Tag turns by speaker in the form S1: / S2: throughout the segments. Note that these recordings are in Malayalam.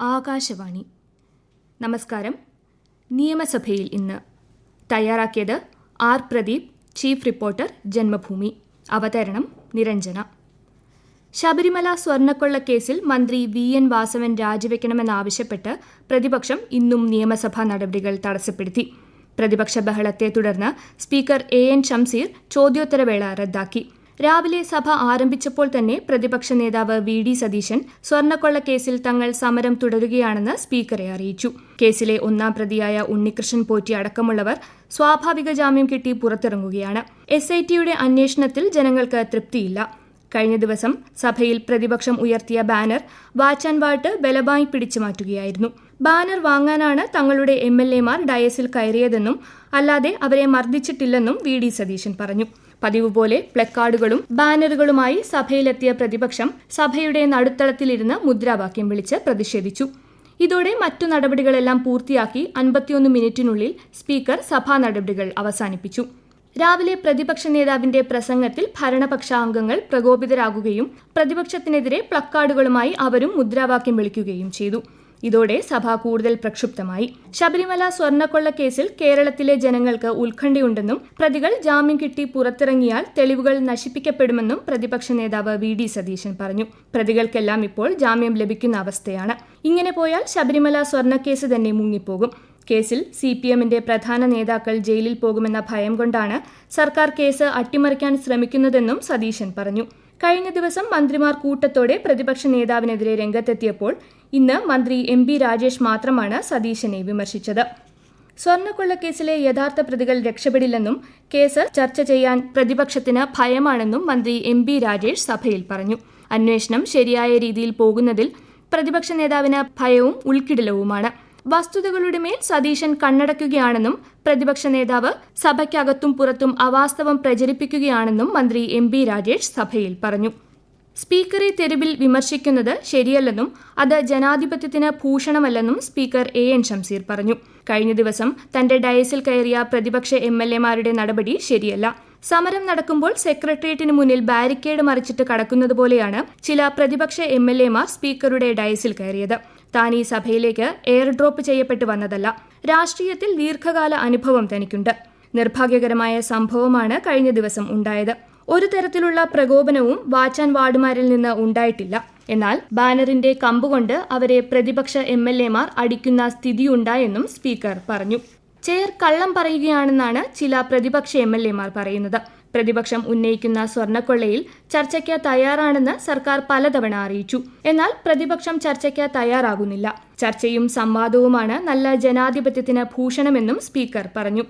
S1: ആകാശവാണി. നമസ്കാരം. നിയമസഭയിൽ ഇന്ന്. തയ്യാറാക്കിയത് R. Pradeep, chief reporter, Janmabhumi. അവതരണം നിരഞ്ജന. ശബരിമല സ്വർണ്ണക്കൊള്ളക്കേസിൽ മന്ത്രി വി.എൻ. വാസവൻ രാജിവെക്കണമെന്നാവശ്യപ്പെട്ട് പ്രതിപക്ഷം ഇന്നും നിയമസഭാ നടപടികൾ തടസ്സപ്പെടുത്തി. പ്രതിപക്ഷ ബഹളത്തെ തുടർന്ന് സ്പീക്കർ എ.എൻ. ഷംസീർ ചോദ്യോത്തരവേള റദ്ദാക്കി. രാവിലെ സഭ ആരംഭിച്ചപ്പോൾ തന്നെ പ്രതിപക്ഷ നേതാവ് വി.ഡി. സതീശൻ സ്വർണ്ണക്കൊള്ളക്കേസിൽ തങ്ങൾ സമരം തുടരുകയാണെന്ന് സ്പീക്കറെ അറിയിച്ചു. കേസിലെ ഒന്നാം പ്രതിയായ ഉണ്ണികൃഷ്ണൻ പോറ്റി അടക്കമുള്ളവർ സ്വാഭാവിക ജാമ്യം കിട്ടി പുറത്തിറങ്ങുകയാണ്. എസ്.ഐ.ടിയുടെ അന്വേഷണത്തിൽ ജനങ്ങൾക്ക് തൃപ്തിയില്ല. കഴിഞ്ഞ ദിവസം സഭയിൽ പ്രതിപക്ഷം ഉയർത്തിയ ബാനർ വാച്ച് ആൻഡ് വാട്ട് ബലമായി പിടിച്ചു മാറ്റുകയായിരുന്നു. ബാനർ വാങ്ങാനാണ് തങ്ങളുടെ എം.എൽ.എമാർ ഡയസിൽ കയറിയതെന്നും അല്ലാതെ അവരെ മർദ്ദിച്ചിട്ടില്ലെന്നും വി.ഡി. സതീശൻ പറഞ്ഞു. പതിവ് പോലെ പ്ലക്കാർഡുകളും ബാനറുകളുമായി സഭയിലെത്തിയ പ്രതിപക്ഷം സഭയുടെ നടുത്തളത്തിലിരുന്ന് മുദ്രാവാക്യം വിളിച്ച് പ്രതിഷേധിച്ചു. ഇതോടെ മറ്റു നടപടികളെല്ലാം പൂർത്തിയാക്കി 51 മിനിറ്റിനുള്ളിൽ സ്പീക്കർ സഭാ നടപടികൾ അവസാനിപ്പിച്ചു. രാവിലെ പ്രതിപക്ഷ നേതാവിന്റെ പ്രസംഗത്തിൽ ഭരണപക്ഷ അംഗങ്ങൾ പ്രകോപിതരാകുകയും പ്രതിപക്ഷത്തിനെതിരെ പ്ലക്കാർഡുകളുമായി അവരും മുദ്രാവാക്യം വിളിക്കുകയും ചെയ്തു. ഇതോടെ സഭ കൂടുതൽ പ്രക്ഷുബ്ധമായി. ശബരിമല സ്വർണ്ണക്കൊള്ളക്കേസിൽ കേരളത്തിലെ ജനങ്ങൾക്ക് ഉത്കണ്ഠയുണ്ടെന്നും പ്രതികൾ ജാമ്യം കിട്ടി പുറത്തിറങ്ങിയാൽ തെളിവുകൾ നശിപ്പിക്കപ്പെടുമെന്നും പ്രതിപക്ഷ നേതാവ് വി.ഡി. സതീശൻ പറഞ്ഞു. പ്രതികൾക്കെല്ലാം ഇപ്പോൾ ജാമ്യം ലഭിക്കുന്ന അവസ്ഥയാണ്. ഇങ്ങനെ പോയാൽ ശബരിമല സ്വർണ്ണക്കേസ് തന്നെ മുങ്ങിപ്പോകും. കേസിൽ CPMന്റെ പ്രധാന നേതാക്കൾ ജയിലിൽ പോകുമെന്ന ഭയം കൊണ്ടാണ് സർക്കാർ കേസ് അട്ടിമറിക്കാൻ ശ്രമിക്കുന്നതെന്നും സതീശൻ പറഞ്ഞു. കഴിഞ്ഞ ദിവസം മന്ത്രിമാർ കൂട്ടത്തോടെ പ്രതിപക്ഷ നേതാവിനെതിരെ രംഗത്തെത്തിയപ്പോൾ ഇന്ന് മന്ത്രി എം. ബി. രാജേഷ് മാത്രമാണ് സതീശനെ വിമർശിച്ചത്. സ്വർണ്ണക്കൊള്ളക്കേസിലെ യഥാർത്ഥ പ്രതികൾ രക്ഷപ്പെടില്ലെന്നും കേസ് ചർച്ച ചെയ്യാൻ പ്രതിപക്ഷത്തിന് ഭയമാണെന്നും മന്ത്രി എം. ബി. രാജേഷ് സഭയിൽ പറഞ്ഞു. അന്വേഷണം ശരിയായ രീതിയിൽ പോകുന്നതിൽ പ്രതിപക്ഷ നേതാവിന് ഭയവും ഉൾക്കിടിലവുമാണ്. വസ്തുതകളുടെ മേൽ സതീശൻ കണ്ണടയ്ക്കുകയാണെന്നും പ്രതിപക്ഷ നേതാവ് സഭയ്ക്കകത്തും പുറത്തും അവാസ്തവം പ്രചരിപ്പിക്കുകയാണെന്നും മന്ത്രി എം. ബി. രാജേഷ് സഭയിൽ പറഞ്ഞു. സ്പീക്കറെ തെരുവിൽ വിമർശിക്കുന്നത് ശരിയല്ലെന്നും അത് ജനാധിപത്യത്തിന് ഭൂഷണമല്ലെന്നും സ്പീക്കർ എ.എൻ. ഷംസീർ പറഞ്ഞു. കഴിഞ്ഞ ദിവസം തന്റെ ഡയസിൽ കയറിയ പ്രതിപക്ഷ എം.എൽ.എമാരുടെ നടപടി ശരിയല്ല. സമരം നടക്കുമ്പോൾ സെക്രട്ടേറിയറ്റിന് മുന്നിൽ ബാരിക്കേഡ് മറിച്ചിട്ട് കടക്കുന്നത് പോലെയാണ് ചില പ്രതിപക്ഷ എം.എൽ.എമാർ സ്പീക്കറുടെ ഡയസിൽ കയറിയത്. താൻ ഈ സഭയിലേക്ക് എയർ ഡ്രോപ്പ് ചെയ്യപ്പെട്ടു വന്നതല്ല. രാഷ്ട്രീയത്തിൽ ദീർഘകാല അനുഭവം തനിക്കുണ്ട്. നിർഭാഗ്യകരമായ സംഭവമാണ് കഴിഞ്ഞ ദിവസം ഉണ്ടായത്. ഒരു തരത്തിലുള്ള പ്രകോപനവും വാച്ച് ആൻഡ് വാർഡുമാരിൽ നിന്ന് ഉണ്ടായിട്ടില്ല. എന്നാൽ ബാനറിന്റെ കമ്പുകൊണ്ട് അവരെ പ്രതിപക്ഷ എം.എൽ.എമാർ അടിക്കുന്ന സ്ഥിതിയുണ്ടായെന്നും സ്പീക്കർ പറഞ്ഞു. ചെയർ കള്ളം പറയുകയാണെന്നാണ് ചില പ്രതിപക്ഷ എം.എൽ.എമാർ പറയുന്നത്. പ്രതിപക്ഷം ഉന്നയിക്കുന്ന സ്വർണ്ണക്കൊള്ളയിൽ ചർച്ചയ്ക്ക് തയ്യാറാണെന്ന് സർക്കാർ പലതവണ അറിയിച്ചു. എന്നാൽ പ്രതിപക്ഷം ചർച്ചയ്ക്ക് തയ്യാറാകുന്നില്ല. ചർച്ചയും സംവാദവുമാണ് നല്ല ജനാധിപത്യത്തിന് ഭൂഷണമെന്നും സ്പീക്കർ പറഞ്ഞു.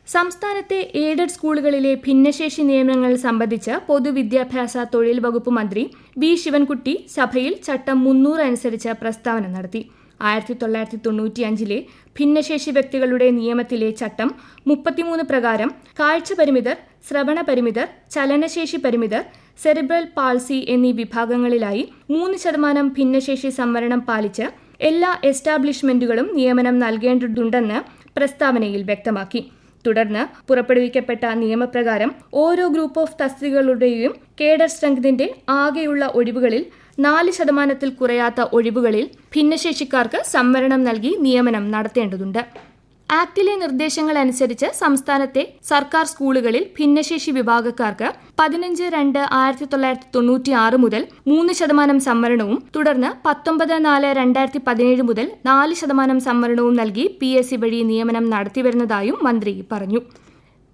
S1: സംസ്ഥാനത്തെ എയ്ഡഡ് സ്കൂളുകളിലെ ഭിന്നശേഷി നിയമനങ്ങൾ സംബന്ധിച്ച് പൊതുവിദ്യാഭ്യാസ തൊഴിൽ വകുപ്പ് മന്ത്രി വി. ശിവൻകുട്ടി സഭയിൽ ചട്ടം 300 അനുസരിച്ച് പ്രസ്താവന നടത്തി. 1995 ഭിന്നശേഷി വ്യക്തികളുടെ നിയമത്തിലെ ചട്ടം 33 പ്രകാരം കാഴ്ച പരിമിതർ, ശ്രവണ പരിമിതർ, ചലനശേഷി പരിമിതർ, സെറിബ്രൽ പാൾസി എന്നീ വിഭാഗങ്ങളിലായി 3% ഭിന്നശേഷി സംവരണം പാലിച്ച് എല്ലാ എസ്റ്റാബ്ലിഷ്മെന്റുകളും നിയമനം നൽകേണ്ടതുണ്ടെന്ന് പ്രസ്താവനയിൽ വ്യക്തമാക്കി. തുടർന്ന് പുറപ്പെടുവിക്കപ്പെട്ട നിയമപ്രകാരം ഓരോ ഗ്രൂപ്പ് ഓഫ് തസ്തികകളുടെയും കേഡർ സ്ട്രെങ്തിന്റെ ആകെയുള്ള ഒഴിവുകളിൽ 4% കുറയാത്ത ഒഴിവുകളിൽ ഭിന്നശേഷിക്കാർക്ക് സംവരണം നൽകി നിയമനം നടത്തേണ്ടതുണ്ട്. ആക്ടിലെ നിർദ്ദേശങ്ങൾ അനുസരിച്ച് സംസ്ഥാനത്തെ സർക്കാർ സ്കൂളുകളിൽ ഭിന്നശേഷി വിഭാഗക്കാർക്ക് 15/2/1996 മുതൽ 3% സംവരണവും തുടർന്ന് 19/4/2017 മുതൽ 4% സംവരണവും നൽകി PSC വഴി നിയമനം നടത്തിവരുന്നതായും മന്ത്രി പറഞ്ഞു.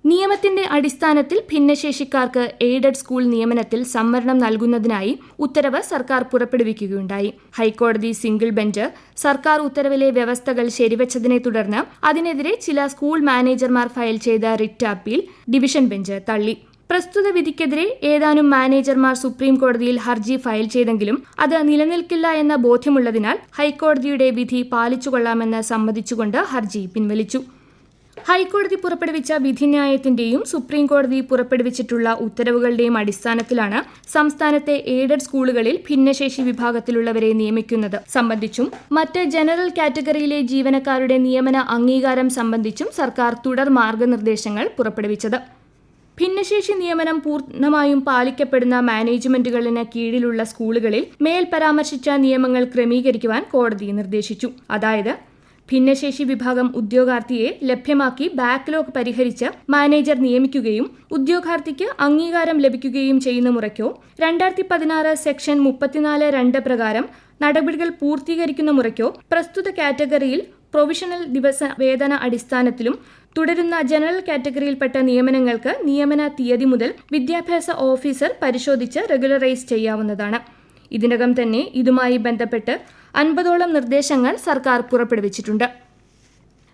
S1: നിയമത്തിന്റെ അടിസ്ഥാനത്തിൽ ഭിന്നശേഷിക്കാർക്ക് എയ്ഡഡ് സ്കൂൾ നിയമനത്തിൽ സംവരണം നൽകുന്നതിനായി ഉത്തരവ് സർക്കാർ പുറപ്പെടുവിക്കുകയുണ്ടായി. ഹൈക്കോടതി സിംഗിൾ ബെഞ്ച് സർക്കാർ ഉത്തരവിലെ വ്യവസ്ഥകൾ ശരിവച്ചതിനെ തുടർന്ന് അതിനെതിരെ ചില സ്കൂൾ മാനേജർമാർ ഫയൽ ചെയ്ത റിറ്റ് അപ്പീൽ ഡിവിഷൻ ബെഞ്ച് തള്ളി. പ്രസ്തുത വിധിക്കെതിരെ ഏതാനും മാനേജർമാർ സുപ്രീം കോടതിയിൽ ഹർജി ഫയൽ ചെയ്തെങ്കിലും അത് നിലനിൽക്കില്ല എന്ന ബോധ്യമുള്ളതിനാൽ ഹൈക്കോടതിയുടെ വിധി പാലിച്ചുകൊള്ളാമെന്ന് സമ്മതിച്ചുകൊണ്ട് ഹർജി പിൻവലിച്ചു. ഹൈക്കോടതി പുറപ്പെടുവിച്ച വിധിന്യായത്തിന്റെയും സുപ്രീം കോടതി പുറപ്പെടുവിച്ചിട്ടുള്ള ഉത്തരവുകളുടെയും അടിസ്ഥാനത്തിലാണ് സംസ്ഥാനത്തെ എയ്ഡഡ് സ്കൂളുകളിൽ ഭിന്നശേഷി വിഭാഗത്തിലുള്ളവരെ നിയമിക്കുന്നത് സംബന്ധിച്ചും മറ്റ് ജനറൽ കാറ്റഗറിയിലെ ജീവനക്കാരുടെ നിയമന അംഗീകാരം സംബന്ധിച്ചും സർക്കാർ തുടർ മാർഗനിർദ്ദേശങ്ങൾ പുറപ്പെടുവിച്ചത്. ഭിന്നശേഷി നിയമനം പൂർണ്ണമായും പാലിക്കപ്പെടുന്ന മാനേജ്മെന്റുകളിന് കീഴിലുള്ള സ്കൂളുകളിൽ മേൽ പരാമർശിച്ച നിയമങ്ങൾ ക്രമീകരിക്കുവാൻ കോടതി നിർദ്ദേശിച്ചു. അതായത് ഭിന്നശേഷി വിഭാഗം ഉദ്യോഗാർത്ഥിയെ ലഭ്യമാക്കി ബാക്ക്ലോഗ് പരിഹരിച്ച് മാനേജർ നിയമിക്കുകയും ഉദ്യോഗാർത്ഥിക്ക് അംഗീകാരം ലഭിക്കുകയും ചെയ്യുന്ന മുറയ്ക്കോ 2016 സെക്ഷൻ 34(2) പ്രകാരം നടപടികൾ പൂർത്തീകരിക്കുന്ന മുറയ്ക്കോ പ്രസ്തുത കാറ്റഗറിയിൽ പ്രൊവിഷണൽ ദിവസ വേതന അടിസ്ഥാനത്തിലും തുടരുന്ന ജനറൽ കാറ്റഗറിയിൽപ്പെട്ട നിയമനങ്ങൾക്ക് നിയമന തീയതി മുതൽ വിദ്യാഭ്യാസ ഓഫീസർ പരിശോധിച്ച് റെഗുലറൈസ് ചെയ്യാവുന്നതാണ്. ഇതിനകം തന്നെ ഇതുമായി ബന്ധപ്പെട്ട് 50ഓളം നിർദ്ദേശങ്ങൾ സർക്കാർ പുറപ്പെടുവിച്ചിട്ടുണ്ട്.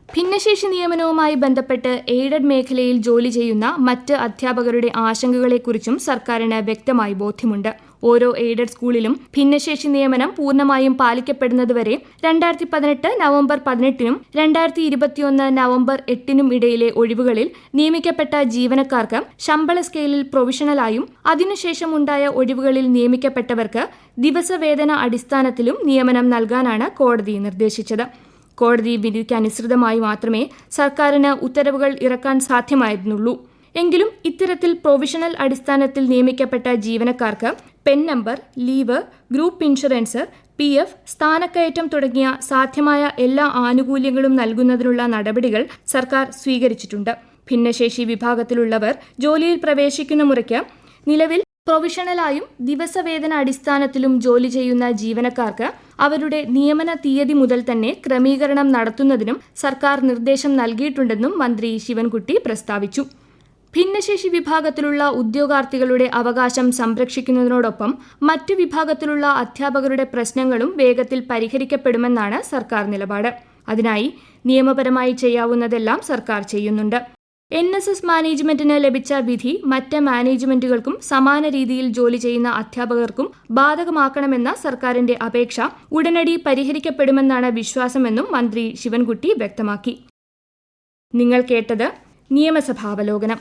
S1: ഭിന്നശേഷി നിയമനവുമായി ബന്ധപ്പെട്ട് എയ്ഡഡ് മേഖലയിൽ ജോലി ചെയ്യുന്ന മറ്റ് അധ്യാപകരുടെ ആശങ്കകളെക്കുറിച്ചും സർക്കാരിന് വ്യക്തമായി ബോധ്യമുണ്ട്. ഓരോ എയ്ഡഡ് സ്കൂളിലും ഭിന്നശേഷി നിയമനം പൂർണ്ണമായും പാലിക്കപ്പെടുന്നതുവരെ 2018 നവംബർ 18-നും 2021 നവംബർ 8-നും ഇടയിലെ ഒഴിവുകളിൽ നിയമിക്കപ്പെട്ട ജീവനക്കാർക്ക് ശമ്പള സ്കെയിലിൽ പ്രൊവിഷണലായും അതിനുശേഷം ഉണ്ടായ ഒഴിവുകളിൽ നിയമിക്കപ്പെട്ടവർക്ക് ദിവസവേതന അടിസ്ഥാനത്തിലും നിയമനം നൽകാനാണ് കോടതി നിർദ്ദേശിച്ചത്. കോടതി വിധിക്കനുസൃതമായി മാത്രമേ സർക്കാരിന് ഉത്തരവുകൾ ഇറക്കാൻ സാധ്യമായിരുന്നുള്ളൂ. എങ്കിലും ഇത്തരത്തിൽ പ്രൊവിഷണൽ അടിസ്ഥാനത്തിൽ നിയമിക്കപ്പെട്ട ജീവനക്കാർക്ക് pen number, leave, group insurance, PF, സ്ഥാനക്കയറ്റം തുടങ്ങിയ സാധ്യമായ എല്ലാ ആനുകൂല്യങ്ങളും നൽകുന്നതിനുള്ള നടപടികൾ സർക്കാർ സ്വീകരിച്ചിട്ടുണ്ട്. ഭിന്നശേഷി വിഭാഗത്തിലുള്ളവർ ജോലിയിൽ പ്രവേശിക്കുന്ന മുറയ്ക്ക് നിലവിൽ പ്രൊവിഷണലായും ദിവസവേതന അടിസ്ഥാനത്തിലും ജോലി ചെയ്യുന്ന ജീവനക്കാർക്ക് അവരുടെ നിയമന തീയതി മുതൽ തന്നെ ക്രമീകരണം നടത്തുന്നതിനും സർക്കാർ നിർദ്ദേശം നൽകിയിട്ടുണ്ടെന്നും മന്ത്രി ശിവൻകുട്ടി പ്രസ്താവിച്ചു. ഭിന്നശേഷി വിഭാഗത്തിലുള്ള ഉദ്യോഗാർത്ഥികളുടെ അവകാശം സംരക്ഷിക്കുന്നതിനോടൊപ്പം മറ്റ് വിഭാഗത്തിലുള്ള അധ്യാപകരുടെ പ്രശ്നങ്ങളും വേഗത്തിൽ പരിഹരിക്കപ്പെടുമെന്നാണ് സർക്കാർ നിലപാട്. അതിനായി നിയമപരമായി ചെയ്യാവുന്നതെല്ലാം സർക്കാർ ചെയ്യുന്നുണ്ട്. NSS മാനേജ്മെന്റിന് ലഭിച്ച വിധി മറ്റ് മാനേജ്മെന്റുകൾക്കും സമാന രീതിയിൽ ജോലി ചെയ്യുന്ന അധ്യാപകർക്കും ബാധകമാക്കണമെന്ന സർക്കാരിന്റെ അപേക്ഷ ഉടനടി പരിഹരിക്കപ്പെടുമെന്നാണ് വിശ്വാസമെന്നും മന്ത്രി ശിവൻകുട്ടി വ്യക്തമാക്കി. നിങ്ങൾ കേട്ടത് നിയമസഭാവലോകനം.